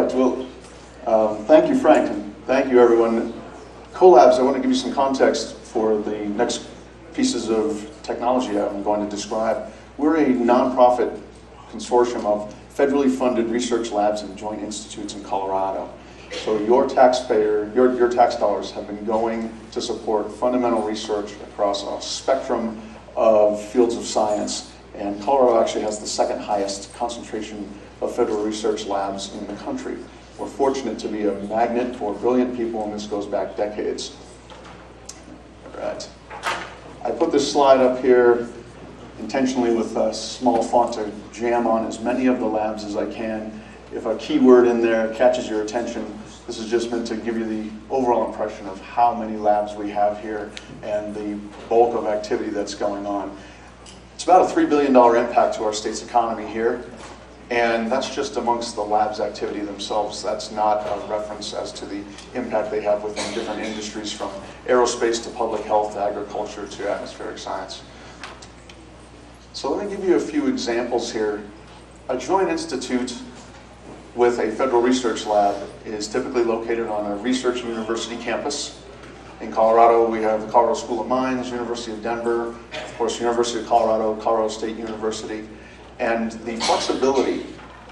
right, well, thank you, Frank, and thank you, everyone. Collabs, I want to give you some context for the next pieces of technology I'm going to describe. We're a nonprofit consortium of federally funded research labs and joint institutes in Colorado. So your taxpayer, your tax dollars have been going to support fundamental research across a spectrum of fields of science, and Colorado actually has the second highest concentration of federal research labs in the country. We're fortunate to be a magnet for brilliant people, and this goes back decades. All right. I put this slide up here intentionally with a small font to jam on as many of the labs as I can. If a keyword in there catches your attention, this is just meant to give you the overall impression of how many labs we have here and the bulk of activity that's going on. It's about a $3 billion impact to our state's economy here, and that's just amongst the labs activity themselves. That's not a reference as to the impact they have within different industries, from aerospace to public health to agriculture to atmospheric science. So let me give you a few examples here. A joint institute with a federal research lab is typically located on a research university campus. In Colorado, we have the Colorado School of Mines, University of Denver, of course, University of Colorado, Colorado State University. And the flexibility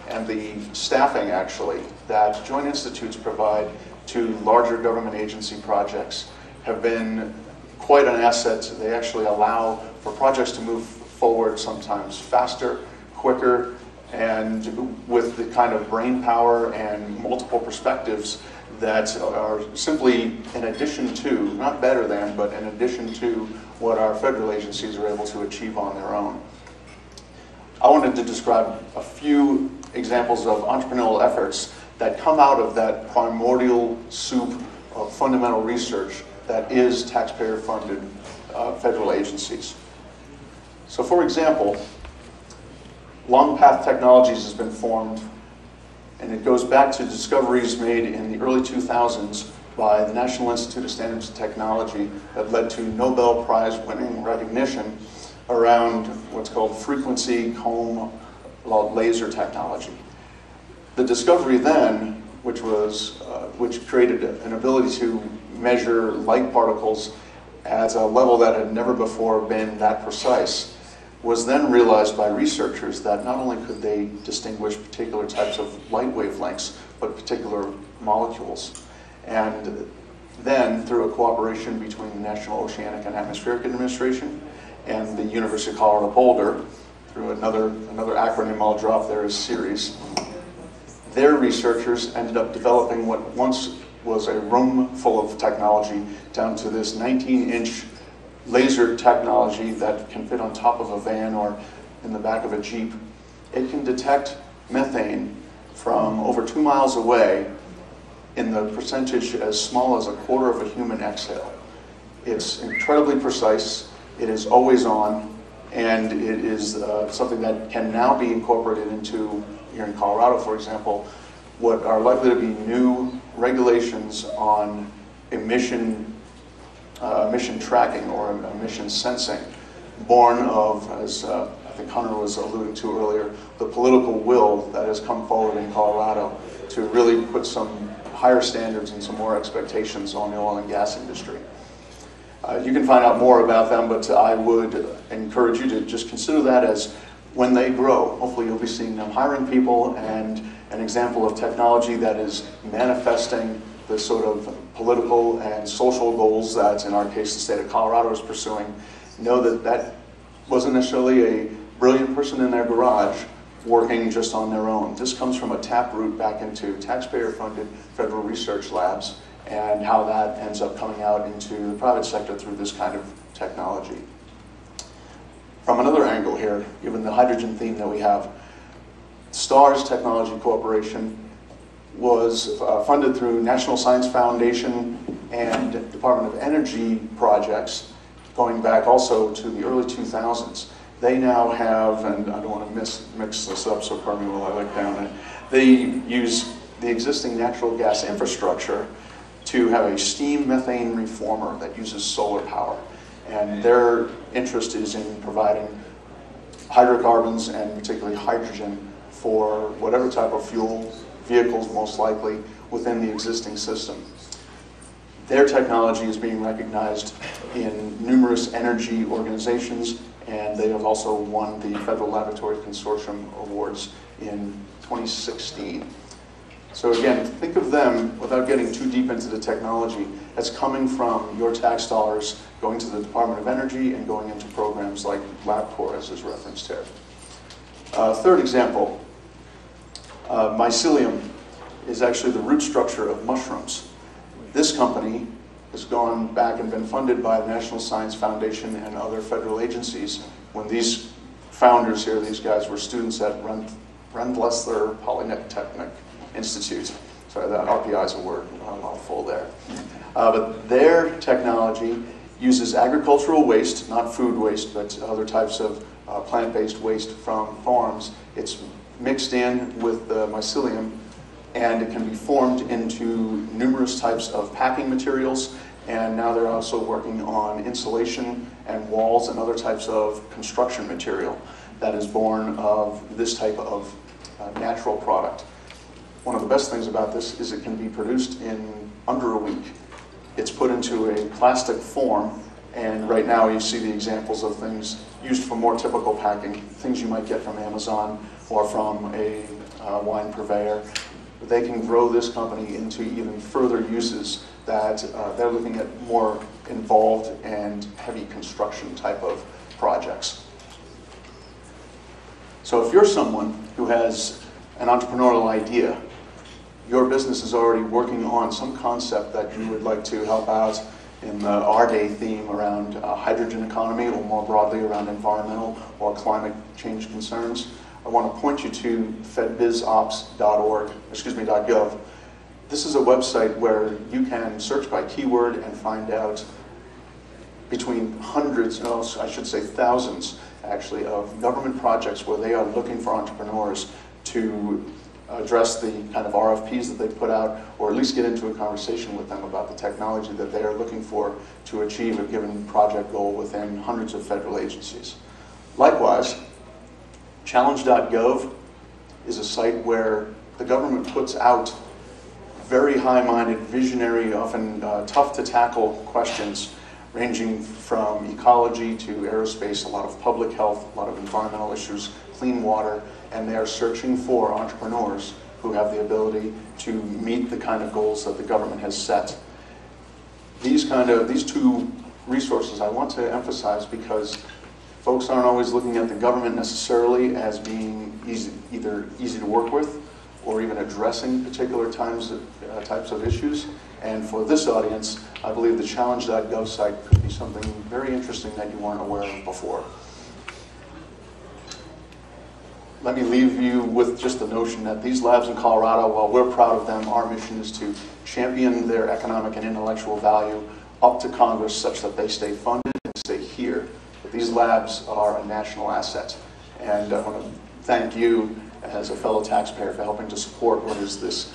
and the staffing, actually, that joint institutes provide to larger government agency projects have been quite an asset. They actually allow for projects to move forward sometimes faster, quicker, and with the kind of brain power and multiple perspectives that are simply in addition to, not better than, but in addition to what our federal agencies are able to achieve on their own. I wanted to describe a few examples of entrepreneurial efforts that come out of that primordial soup of fundamental research that is taxpayer-funded federal agencies. So for example, Longpath Technologies has been formed, and it goes back to discoveries made in the early 2000s by the National Institute of Standards and Technology that led to Nobel Prize winning recognition around what's called frequency comb laser technology. The discovery then, which created an ability to measure light particles at a level that had never before been that precise, was then realized by researchers that not only could they distinguish particular types of light wavelengths, but particular molecules. And then, through a cooperation between the National Oceanic and Atmospheric Administration and the University of Colorado Boulder, through another acronym I'll drop there is CERES, their researchers ended up developing what once was a room full of technology down to this 19-inch laser technology that can fit on top of a van or in the back of a Jeep. It can detect methane from over 2 miles away in the percentage as small as a quarter of a human exhale. It's incredibly precise, it is always on, and it is something that can now be incorporated into, here in Colorado, for example, what are likely to be new regulations on emission tracking or emission sensing, born of, as I think Hunter was alluding to earlier, the political will that has come forward in Colorado to really put some higher standards and some more expectations on the oil and gas industry. You can find out more about them, but I would encourage you to just consider that as when they grow. Hopefully you'll be seeing them hiring people, and an example of technology that is manifesting the sort of political and social goals that, in our case, the state of Colorado is pursuing. Know that that wasn't necessarily a brilliant person in their garage working just on their own. This comes from a taproot back into taxpayer-funded federal research labs, and how that ends up coming out into the private sector through this kind of technology. From another angle here, given the hydrogen theme that we have, STARS Technology Corporation was funded through National Science Foundation and Department of Energy projects going back also to the early 2000s. They now have, and I don't want to mix this up, so pardon me while I look down it, they use the existing natural gas infrastructure to have a steam methane reformer that uses solar power. And their interest is in providing hydrocarbons and particularly hydrogen for whatever type of fuel vehicles most likely within the existing system. Their technology is being recognized in numerous energy organizations, and they have also won the Federal Laboratory Consortium Awards in 2016. So again, think of them, without getting too deep into the technology, as coming from your tax dollars, going to the Department of Energy and going into programs like LabCorp, as is referenced here. Third example, mycelium is actually the root structure of mushrooms. This company has gone back and been funded by the National Science Foundation and other federal agencies when these founders here, these guys, were students at Rensselaer Polytechnic Institute. Sorry, that RPI is a word, a mouthful there. But their technology uses agricultural waste, not food waste, but other types of plant-based waste from farms. It's mixed in with the mycelium, and it can be formed into numerous types of packing materials, and now they're also working on insulation and walls and other types of construction material that is born of this type of natural product. One of the best things about this is it can be produced in under a week. It's put into a plastic form, and right now you see the examples of things used for more typical packing, things you might get from Amazon or from a wine purveyor. They can grow this company into even further uses that they're looking at more involved and heavy construction type of projects. So if you're someone who has an entrepreneurial idea, your business is already working on some concept that you would like to help out in the Our Day theme around hydrogen economy, or more broadly around environmental or climate change concerns, I want to point you to fedbizops.gov. This is a website where you can search by keyword and find out between hundreds, no, I should say thousands actually, of government projects where they are looking for entrepreneurs to address the kind of RFPs that they put out, or at least get into a conversation with them about the technology that they are looking for to achieve a given project goal within hundreds of federal agencies. Likewise, challenge.gov is a site where the government puts out very high-minded, visionary, often tough to tackle questions ranging from ecology to aerospace, a lot of public health, a lot of environmental issues, clean water, and they are searching for entrepreneurs who have the ability to meet the kind of goals that the government has set. These two resources I want to emphasize because folks aren't always looking at the government necessarily as being either easy to work with or even addressing particular types of issues. And for this audience, I believe the challenge.gov site could be something very interesting that you weren't aware of before. Let me leave you with just the notion that these labs in Colorado, while we're proud of them, our mission is to champion their economic and intellectual value up to Congress such that they stay funded and stay here. But these labs are a national asset. And I want to thank you as a fellow taxpayer for helping to support what is this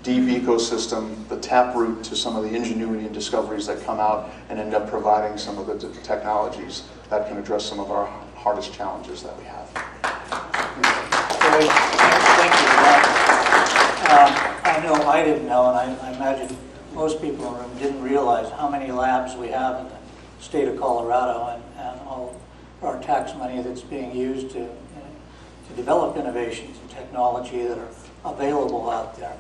deep ecosystem, the taproot to some of the ingenuity and discoveries that come out and end up providing some of the technologies that can address some of our hardest challenges that we have. Thank you for that. I know I didn't know, and I imagine most people in the room didn't realize how many labs we have in the state of Colorado and all our tax money that's being used to develop innovations and technology that are available out there.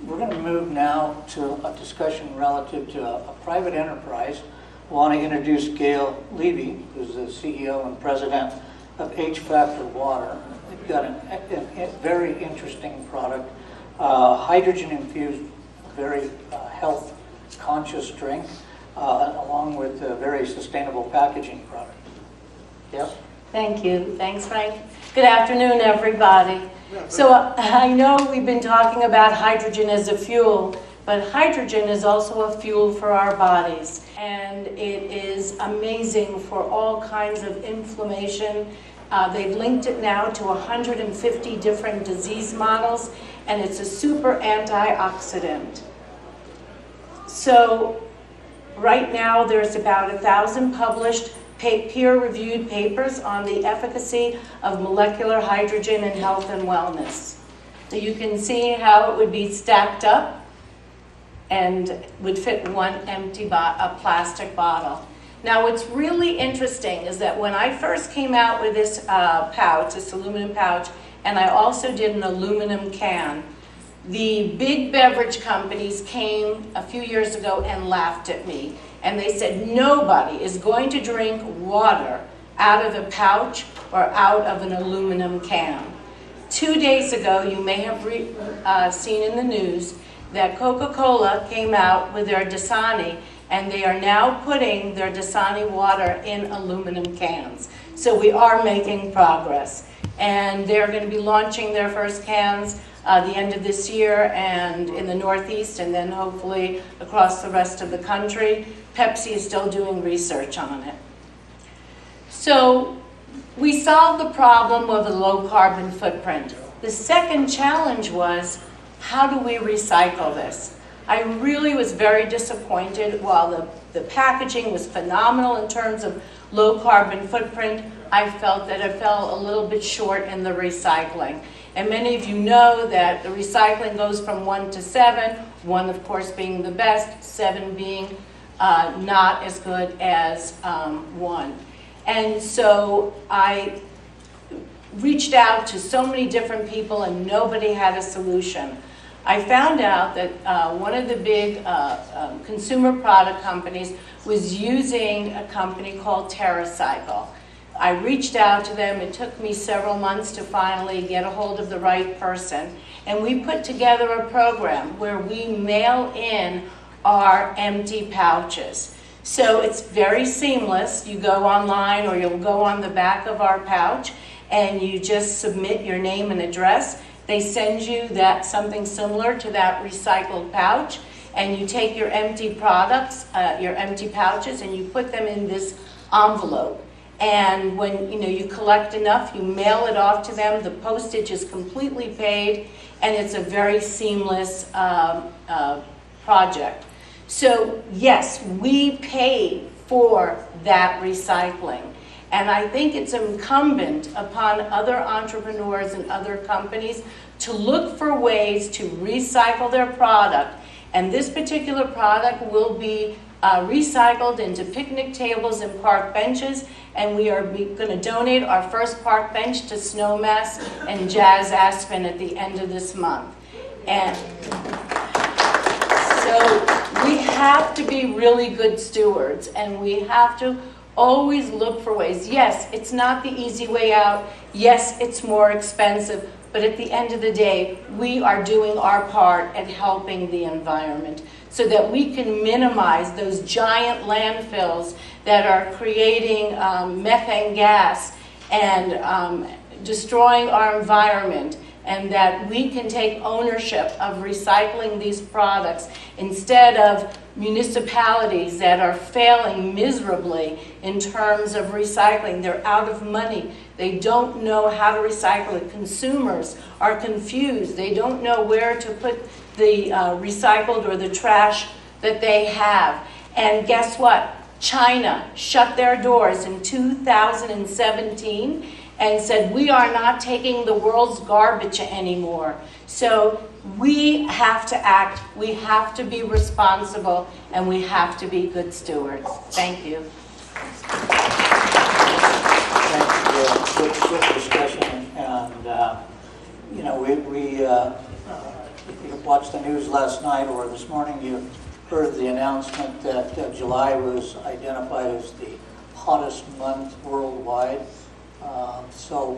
We're going to move now to a discussion relative to a private enterprise. I want to introduce Gail Levy, who's the CEO and president of H-Factor Water. They've got a very interesting product, hydrogen-infused, very health-conscious drink, along with a very sustainable packaging product. Yes? Thank you. Thanks, Frank. Good afternoon, everybody. So I know we've been talking about hydrogen as a fuel, but hydrogen is also a fuel for our bodies. And it is amazing for all kinds of inflammation. They've linked it now to 150 different disease models, and it's a super antioxidant. So right now there's about 1,000 published peer-reviewed papers on the efficacy of molecular hydrogen in health and wellness. You can see how it would be stacked up and would fit one empty a plastic bottle. Now what's really interesting is that when I first came out with this pouch, this aluminum pouch, and I also did an aluminum can, the big beverage companies came a few years ago and laughed at me. And they said, nobody is going to drink water out of a pouch or out of an aluminum can. 2 days ago, you may have seen in the news that Coca-Cola came out with their Dasani, and they are now putting their Dasani water in aluminum cans. So we are making progress. And they're going to be launching their first cans the end of this year and in the Northeast, and then hopefully across the rest of the country. Pepsi is still doing research on it. So we solved the problem of a low carbon footprint. The second challenge was, how do we recycle this? I really was very disappointed. While the packaging was phenomenal in terms of low carbon footprint, I felt that it fell a little bit short in the recycling. And many of you know that the recycling goes from 1 to 7, 1 of course being the best, 7 being not as good as 1. And so I reached out to so many different people and nobody had a solution. I found out that one of the big consumer product companies was using a company called TerraCycle. I reached out to them. It took me several months to finally get a hold of the right person. And we put together a program where we mail in our empty pouches. So it's very seamless. You go online or you'll go on the back of our pouch and you just submit your name and address. They send you something similar to that recycled pouch, and you take your empty products, your empty pouches, and you put them in this envelope. And when you collect enough, you mail it off to them. The postage is completely paid, and it's a very seamless project. So yes, we pay for that recycling. And I think it's incumbent upon other entrepreneurs and other companies to look for ways to recycle their product. And this particular product will be recycled into picnic tables and park benches. And we are going to donate our first park bench to Snowmass and Jazz Aspen at the end of this month. And so we have to be really good stewards, and we have to always look for ways. Yes, it's not the easy way out. Yes, it's more expensive. But at the end of the day, we are doing our part at helping the environment so that we can minimize those giant landfills that are creating methane gas and destroying our environment, and that we can take ownership of recycling these products instead of municipalities that are failing miserably in terms of recycling. They're out of money. They don't know how to recycle it. Consumers are confused. They don't know where to put the recycled or the trash that they have. And guess what? China shut their doors in 2017 and said, we are not taking the world's garbage anymore. So we have to act, we have to be responsible, and we have to be good stewards. Thank you. Thank you for a good discussion. And, if you watched the news last night or this morning, you heard the announcement that July was identified as the hottest month worldwide. So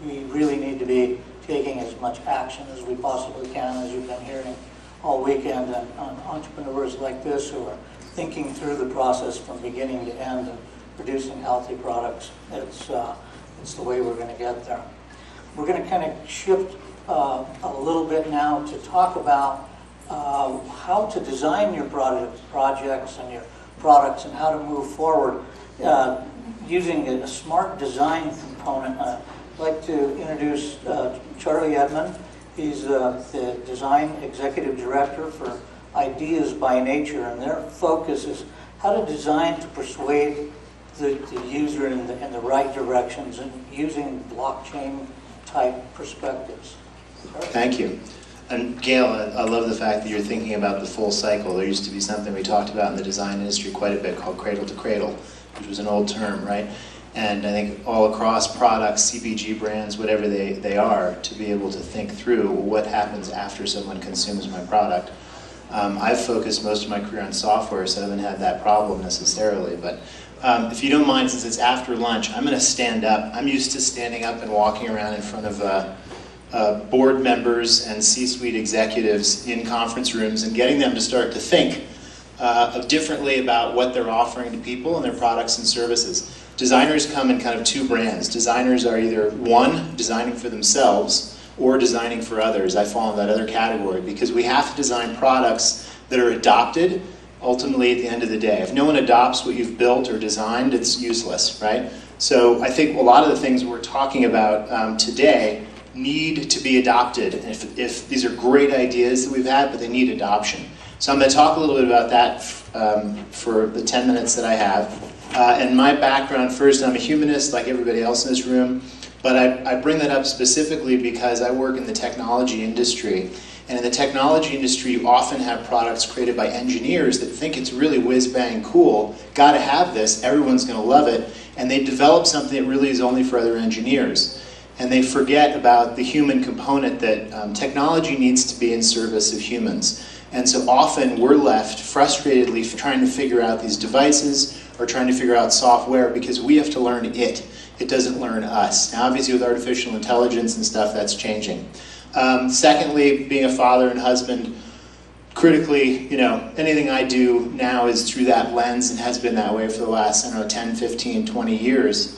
we really need to be taking as much action as we possibly can, as you've been hearing all weekend, and entrepreneurs like this who are thinking through the process from beginning to end and producing healthy products. It's the way we're going to get there. We're going to kind of shift a little bit now to talk about how to design your projects and your products and how to move forward using a smart design component. I'd like to introduce Charlie Edmond. He's the Design Executive Director for Ideas by Nature, and their focus is how to design to persuade the user in the right directions and using blockchain-type perspectives. Thank you. And Gail, I love the fact that you're thinking about the full cycle. There used to be something we talked about in the design industry quite a bit called cradle to cradle, which was an old term, right? And I think all across products, CPG brands, whatever they are, to be able to think through what happens after someone consumes my product. I've focused most of my career on software, so I haven't had that problem necessarily. But if you don't mind, since it's after lunch, I'm going to stand up. I'm used to standing up and walking around in front of board members and C-suite executives in conference rooms and getting them to start to think differently about what they're offering to people and their products and services. Designers come in kind of two brands. Designers are either, one, designing for themselves or designing for others. I fall in that other category because we have to design products that are adopted ultimately at the end of the day. If no one adopts what you've built or designed, it's useless, right? So I think a lot of the things we're talking about today need to be adopted. If these are great ideas that we've had, but they need adoption. So I'm going to talk a little bit about that for the 10 minutes that I have. And my background, first, I'm a humanist like everybody else in this room, but I bring that up specifically because I work in the technology industry. And in the technology industry, you often have products created by engineers that think it's really whiz-bang cool, gotta have this, everyone's gonna love it, and they develop something that really is only for other engineers. And they forget about the human component that technology needs to be in service of humans. And so often we're left frustratedly trying to figure out these devices or trying to figure out software because we have to learn it. It doesn't learn us. Now obviously with artificial intelligence and stuff, that's changing. Secondly, being a father and husband, critically, anything I do now is through that lens and has been that way for the last, 10, 15, 20 years.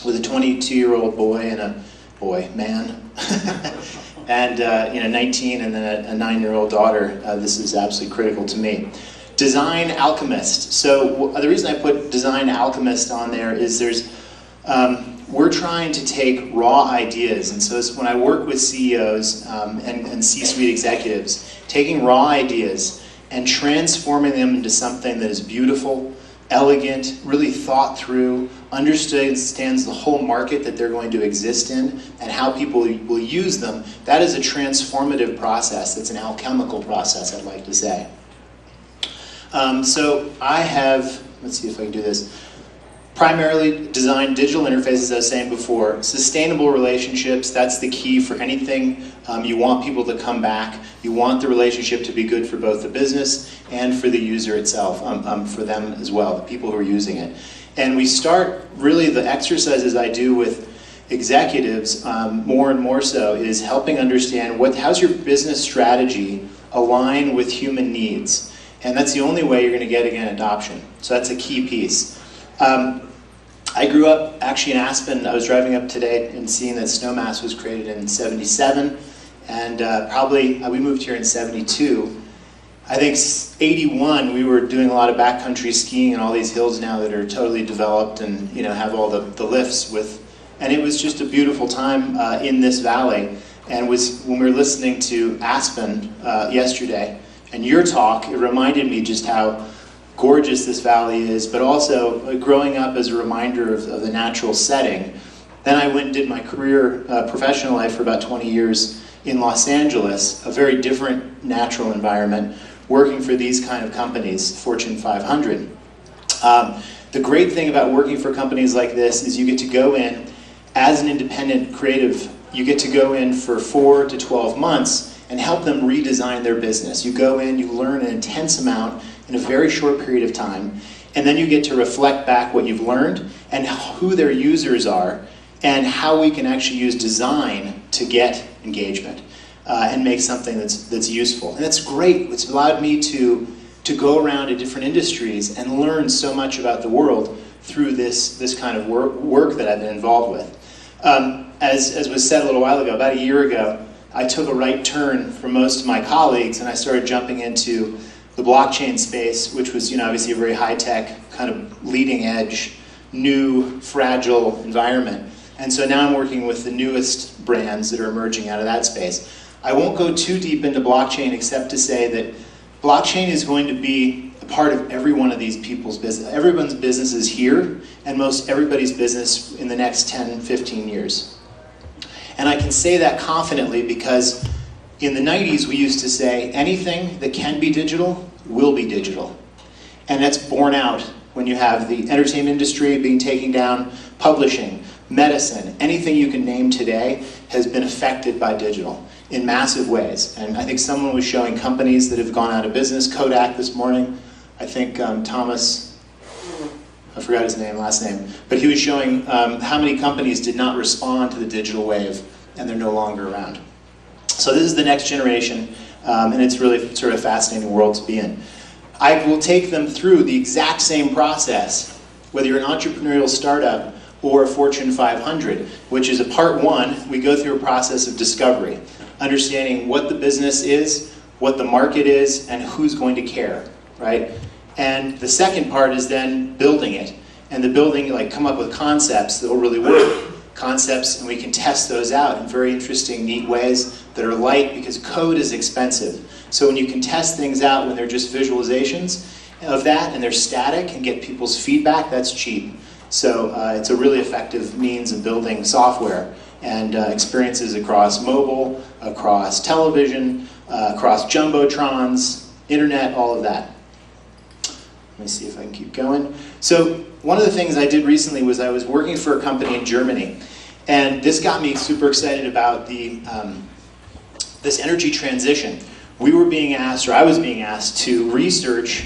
With a 22-year-old boy and a man, and 19 and then a 9-year-old daughter, this is absolutely critical to me. Design alchemist. So the reason I put design alchemist on there is we're trying to take raw ideas, and so when I work with CEOs and C-suite executives, taking raw ideas and transforming them into something that is beautiful, elegant, really thought through, understands the whole market that they're going to exist in and how people will use them. That is a transformative process. It's an alchemical process, I'd like to say. So I have, let's see if I can do this, primarily designed digital interfaces, as I was saying before. Sustainable relationships, that's the key for anything. You want people to come back. You want the relationship to be good for both the business and for the user itself, for them as well, the people who are using it. And we start, really the exercises I do with executives, more and more so, is helping understand how's your business strategy align with human needs. And that's the only way you're going to get, again, adoption. So that's a key piece. I grew up actually in Aspen. I was driving up today and seeing that Snowmass was created in '77, and we moved here in '72. I think '81 we were doing a lot of backcountry skiing in all these hills now that are totally developed and have all the lifts and it was just a beautiful time in this valley. And when we were listening to Aspen yesterday and your talk, it reminded me just how gorgeous this valley is, but also growing up as a reminder of the natural setting. Then I went and did my career, professional life for about 20 years in Los Angeles, a very different natural environment, working for these kind of companies, Fortune 500. The great thing about working for companies like this is you get to go in as an independent creative. You get to go in for 4 to 12 months and help them redesign their business. You go in, you learn an intense amount in a very short period of time, and then you get to reflect back what you've learned and who their users are and how we can actually use design to get engagement and make something that's useful. And it's great. It's allowed me to go around to different industries and learn so much about the world through this kind of work that I've been involved with. As was said a little while ago, about a year ago, I took a right turn from most of my colleagues and I started jumping into the blockchain space, which was obviously a very high-tech, kind of leading-edge, new, fragile environment. And so now I'm working with the newest brands that are emerging out of that space. I won't go too deep into blockchain except to say that blockchain is going to be a part of every one of these people's business. Everyone's business is here, and most everybody's business in the next 10, 15 years. And I can say that confidently because in the 90s we used to say anything that can be digital will be digital. And that's borne out when you have the entertainment industry being taken down, publishing, medicine, anything you can name today has been affected by digital in massive ways. And I think someone was showing companies that have gone out of business. Kodak this morning, I think Thomas, I forgot his last name, but he was showing how many companies did not respond to the digital wave and they're no longer around. So this is the next generation, and it's really sort of a fascinating world to be in. I will take them through the exact same process, whether you're an entrepreneurial startup or a Fortune 500, which is a part one. We go through a process of discovery, understanding what the business is, what the market is, and who's going to care, right? And the second part is then building it. And the building, like, come up with concepts that will really work. Concepts, and we can test those out in very interesting, neat ways that are light, because code is expensive. So when you can test things out when they're just visualizations of that and they're static and get people's feedback, that's cheap. So it's a really effective means of building software and experiences across mobile, across television, across jumbotrons, internet, all of that. Let me see if I can keep going. So one of the things I did recently was I was working for a company in Germany, and this got me super excited about the this energy transition. We were being asked, or I was being asked, to research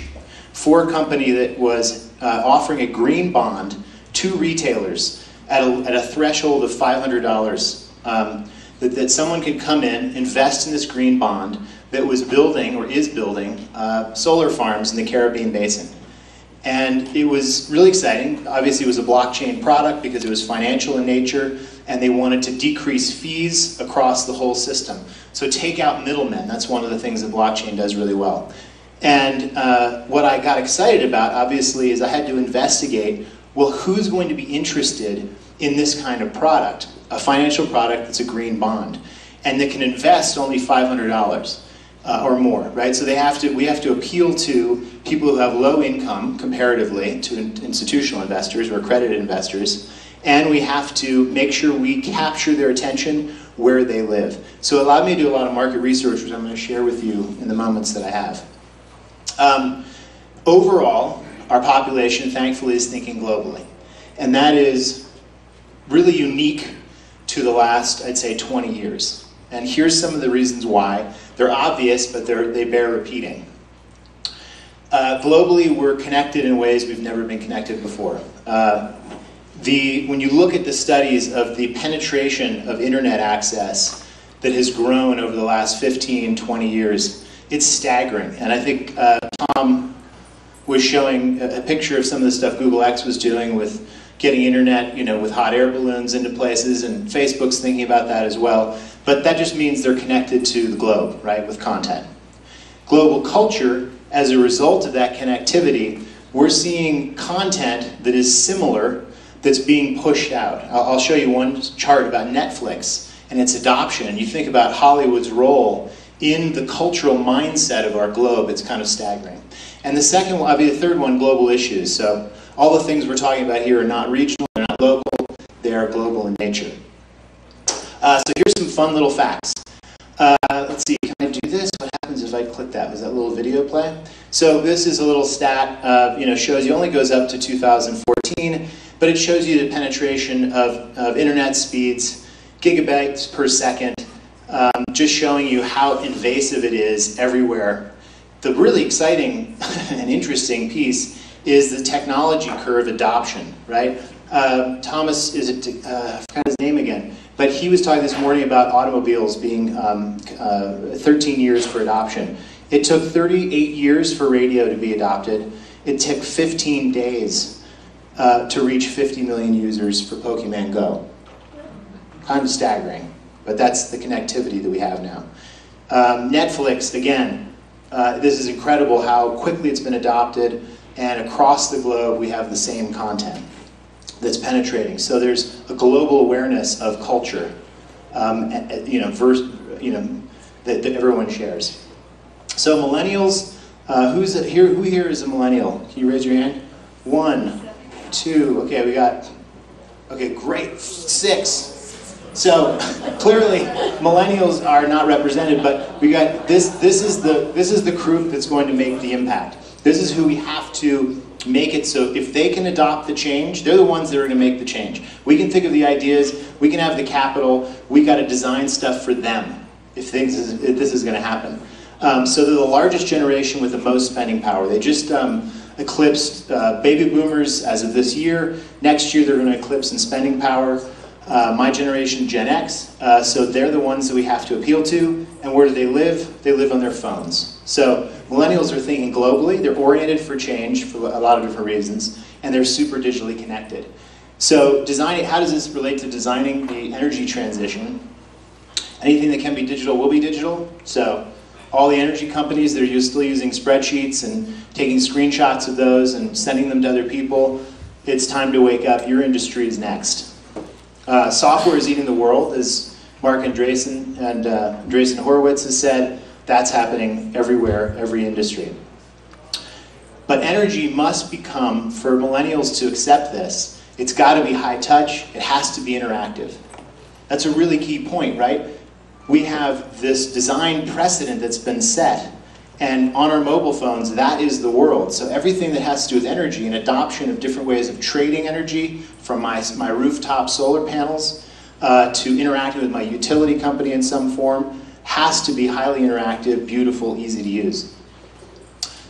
for a company that was offering a green bond to retailers at a threshold of $500. That someone could come in, invest in this green bond that was building, or is building, solar farms in the Caribbean Basin. And it was really exciting. Obviously, it was a blockchain product because it was financial in nature, and they wanted to decrease fees across the whole system. So take out middlemen. That's one of the things that blockchain does really well. And what I got excited about, obviously, is I had to investigate, well, who's going to be interested in this kind of product, a financial product that's a green bond, and that can invest only $500 or more, right? So we have to appeal to people who have low income comparatively to institutional investors or accredited investors, and we have to make sure we capture their attention where they live. So it allowed me to do a lot of market research, which I'm going to share with you in the moments that I have. Overall, our population, thankfully, is thinking globally. And that is really unique to the last, I'd say, 20 years. And here's some of the reasons why. They're obvious, but they bear repeating. Globally, we're connected in ways we've never been connected before. When you look at the studies of the penetration of internet access that has grown over the last 15, 20 years, it's staggering. And I think Tom was showing a picture of some of the stuff Google X was doing with getting internet, with hot air balloons into places, and Facebook's thinking about that as well. But that just means they're connected to the globe, right, with content. Global culture, as a result of that connectivity, we're seeing content that is similar that's being pushed out. I'll show you one chart about Netflix and its adoption. And you think about Hollywood's role in the cultural mindset of our globe, it's kind of staggering. And the second one, the third one, global issues. So all the things we're talking about here are not regional, they're not local, they are global in nature. So here's some fun little facts. Let's see, can I do this? What happens if I click that? Was that little video play? So this is a little stat, shows you, only goes up to 2014, but it shows you the penetration of internet speeds, gigabytes per second, just showing you how invasive it is everywhere. The really exciting and interesting piece is the technology curve adoption, right? Thomas, I forgot his name again, but he was talking this morning about automobiles being 13 years for adoption. It took 38 years for radio to be adopted. It took 15 days to reach 50 million users for Pokemon Go. Kind of staggering, but that's the connectivity that we have now. Netflix, again, this is incredible how quickly it's been adopted, and across the globe we have the same content that's penetrating. So there's a global awareness of culture, that everyone shares. So millennials, who here is a millennial? Can you raise your hand? 1, 2, okay, we got, okay, great, 6. So clearly, millennials are not represented, but we got this. This is the group that's going to make the impact. This is who we have to make it so if they can adopt the change, they're the ones that are going to make the change. We can think of the ideas, we can have the capital, we got to design stuff for them if this is going to happen. So they're the largest generation with the most spending power. They just eclipsed baby boomers as of this year. Next year they're going to eclipse in spending power my generation, Gen X. So they're the ones that we have to appeal to. And where do they live? They live on their phones. So millennials are thinking globally. They're oriented for change for a lot of different reasons. And they're super digitally connected. So designing, how does this relate to designing the energy transition? Anything that can be digital will be digital. So all the energy companies that are still using spreadsheets and taking screenshots of those and sending them to other people, it's time to wake up. Your industry is next. Software is eating the world, as Mark Andreessen and Andreessen Horowitz has said. That's happening everywhere, every industry. But energy must become, for millennials to accept this, it's got to be high touch, it has to be interactive. That's a really key point, right? We have this design precedent that's been set, and on our mobile phones, that is the world. So everything that has to do with energy and adoption of different ways of trading energy, from my rooftop solar panels to interacting with my utility company in some form, has to be highly interactive, beautiful, easy to use.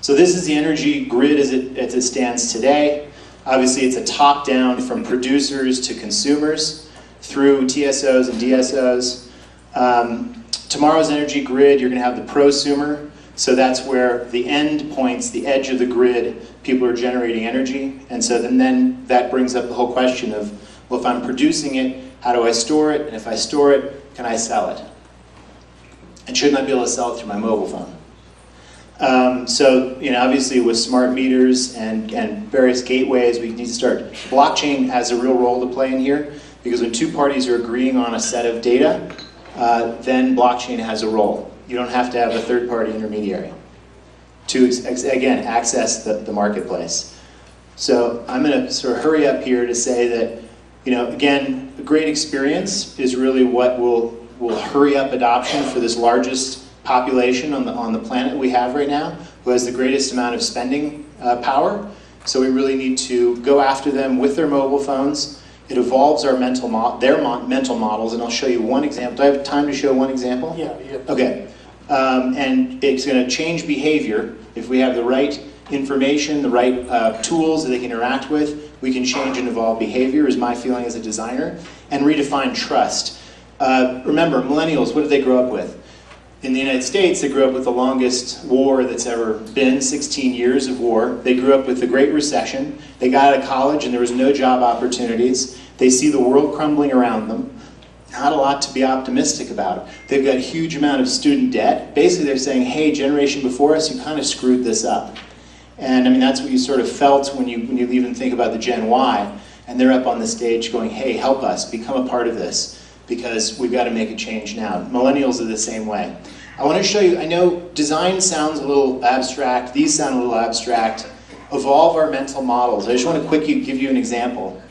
So this is the energy grid as it stands today. Obviously, it's a top-down from producers to consumers through TSOs and DSOs. Tomorrow's energy grid, you're going to have the prosumer. So that's where the end points, the edge of the grid, people are generating energy. And so then that brings up the whole question of, well, if I'm producing it, how do I store it? And if I store it, can I sell it? And shouldn't I be able to sell it through my mobile phone? So, obviously with smart meters and various gateways, we need to start. Blockchain has a real role to play in here, because when two parties are agreeing on a set of data, then blockchain has a role. You don't have to have a third-party intermediary to, again, access the marketplace. So I'm going to sort of hurry up here to say that, again, a great experience is really what will hurry up adoption for this largest population on the planet we have right now, who has the greatest amount of spending power. So we really need to go after them with their mobile phones. It evolves our mental models, and I'll show you one example. Do I have time to show one example? Yeah. Okay. And it's going to change behavior. If we have the right information, the right tools that they can interact with, we can change and evolve behavior, is my feeling as a designer, and redefine trust. Remember, millennials, what did they grow up with? In the United States, they grew up with the longest war that's ever been, 16 years of war. They grew up with the Great Recession. They got out of college and there was no job opportunities. They see the world crumbling around them. Not a lot to be optimistic about. They've got a huge amount of student debt. Basically, they're saying, hey, generation before us, you kind of screwed this up. And I mean, that's what you sort of felt when you even think about the Gen Y. And they're up on the stage going, hey, help us, become a part of this, because we've got to make a change now. Millennials are the same way. I want to show you, I know design sounds a little abstract, these sound a little abstract. Evolve our mental models. I just want to quickly give you an example.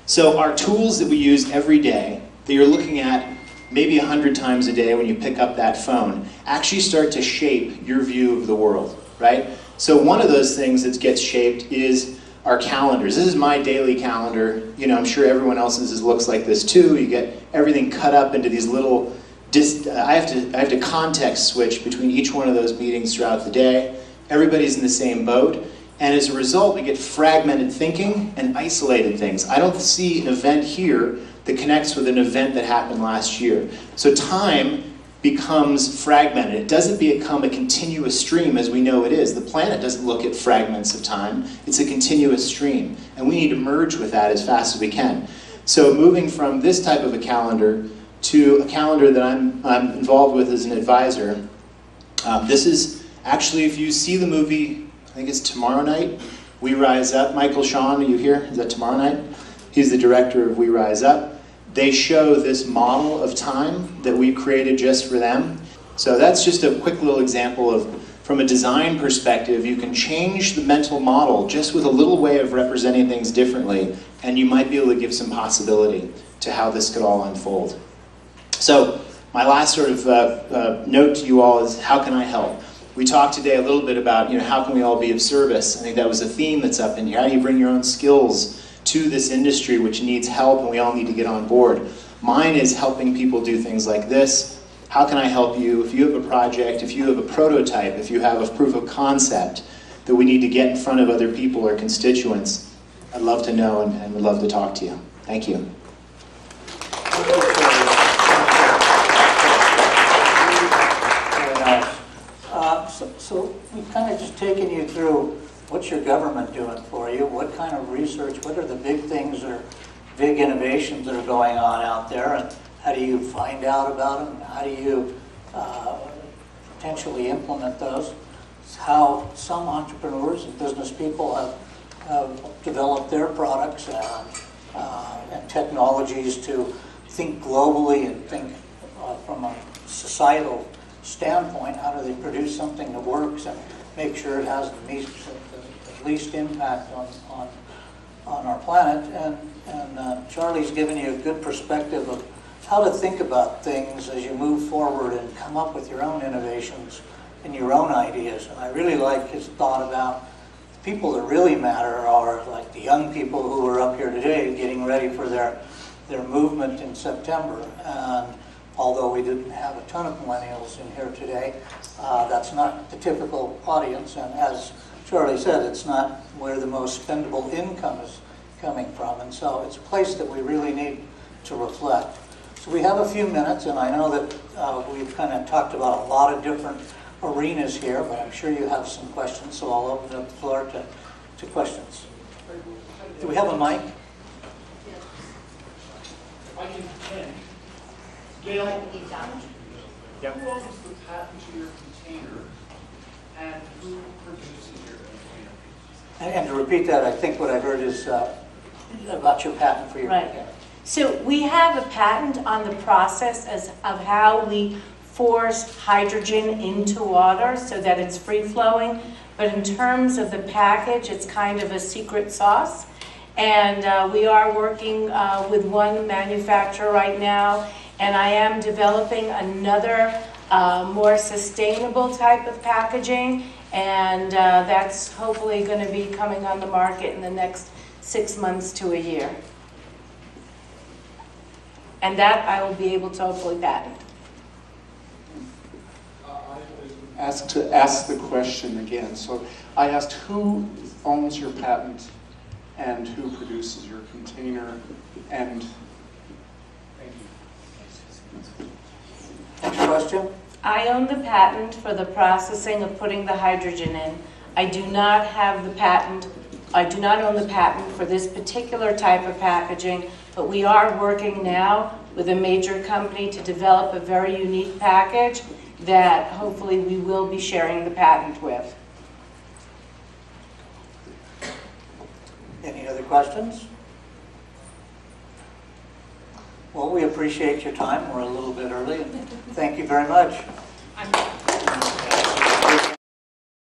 So our tools that we use every day, that you're looking at maybe 100 times a day when you pick up that phone, actually start to shape your view of the world, right? So one of those things that gets shaped is our calendars. This is my daily calendar. I'm sure everyone else's looks like this too. You get everything cut up into these little, I have to context switch between each one of those meetings throughout the day. Everybody's in the same boat. And as a result, we get fragmented thinking and isolated things. I don't see an event here that connects with an event that happened last year. So time becomes fragmented. It doesn't become a continuous stream as we know it is. The planet doesn't look at fragments of time. It's a continuous stream. And we need to merge with that as fast as we can. So moving from this type of a calendar to a calendar that I'm involved with as an advisor, this is actually, if you see the movie, I think it's tomorrow night, We Rise Up. Michael Shawn, are you here? Is that tomorrow night? He's the director of We Rise Up. They show this model of time that we created just for them. So that's just a quick little example of, from a design perspective, you can change the mental model just with a little way of representing things differently, and you might be able to give some possibility to how this could all unfold. So my last sort of note to you all is, how can I help? We talked today a little bit about, how can we all be of service? I think that was a theme that's up in here. How do you bring your own skills to this industry which needs help, and we all need to get on board? Mine is helping people do things like this. How can I help you? If you have a project, if you have a prototype, if you have a proof of concept that we need to get in front of other people or constituents, I'd love to know and would love to talk to you. Thank you. Very nice. So we've kind of just taken you through what's your government doing for you, what kind of research, what are the big things or big innovations that are going on out there, and how do you find out about them, how do you potentially implement those. It's how some entrepreneurs and business people have developed their products and technologies to think globally and think from a societal standpoint, how do they produce something that works and make sure it has the least impact on our planet. And Charlie's given you a good perspective of how to think about things as you move forward and come up with your own innovations and your own ideas. And I really like his thought about the people that really matter are like the young people who are up here today getting ready for their movement in September. And although we didn't have a ton of millennials in here today, that's not the typical audience. And as Charlie said, it's not where the most spendable income is coming from. And so it's a place that we really need to reflect. So we have a few minutes, and I know that we've kind of talked about a lot of different arenas here, but I'm sure you have some questions, so I'll open up the floor to questions. Do we have a mic? If I can, Gail, who owns the patent to your container, and who produces your container? And to repeat that, I think what I heard is about your patent for your container. So we have a patent on the process of how we force hydrogen into water so that it's free-flowing. But in terms of the package, it's kind of a secret sauce. And we are working with one manufacturer right now, and I am developing another more sustainable type of packaging, and that's hopefully going to be coming on the market in the next 6 months to a year. And that I will be able to hopefully patent. I was asked to ask the question again. So I asked who owns your patent and who produces your container, and thank you. Next question? I own the patent for the processing of putting the hydrogen in. I do not have the patent. I do not own the patent for this particular type of packaging, but we are working now with a major company to develop a very unique package that hopefully we will be sharing the patent with. Any other questions? Well, we appreciate your time. We're a little bit early. Thank you very much.